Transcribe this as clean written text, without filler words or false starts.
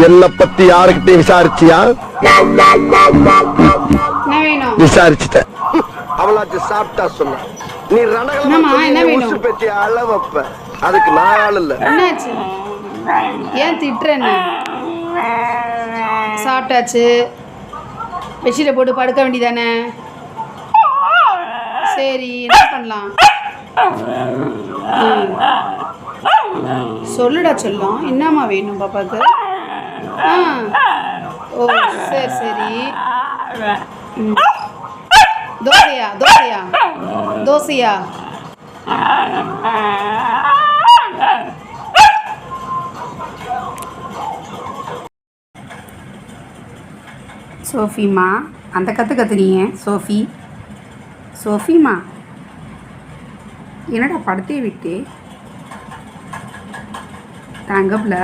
என்ன பத்தி யாருக்கிட்டையும் விசாரிச்சியா? விசாரிச்சுட்டேன். அவளாச்சு சாப்பிட்டா சொன்ன. நீ ரணகலம் பத்தி அளவப்ப அதுக்கு நான் ஆள் இல்ல. என்னாச்சு? ஏன் திட்டுறேன்னு? சாப்பிட்டாச்சு, பெட்ஷீட்டை போட்டு படுக்க வேண்டியதானே? சரி, என்ன பண்ணலாம்? சொல்லுடா சொல்லும். என்னம்மா வேணும் பாப்பாவுக்கு? ஓ சரி சரி. தோசையா தோசையா தோசையா? சோஃபிமா, அந்த கற்றுறீங்க சோஃபி. சோஃபிமா, என்னடா படுத்தே விட்டு தங்கப்பில்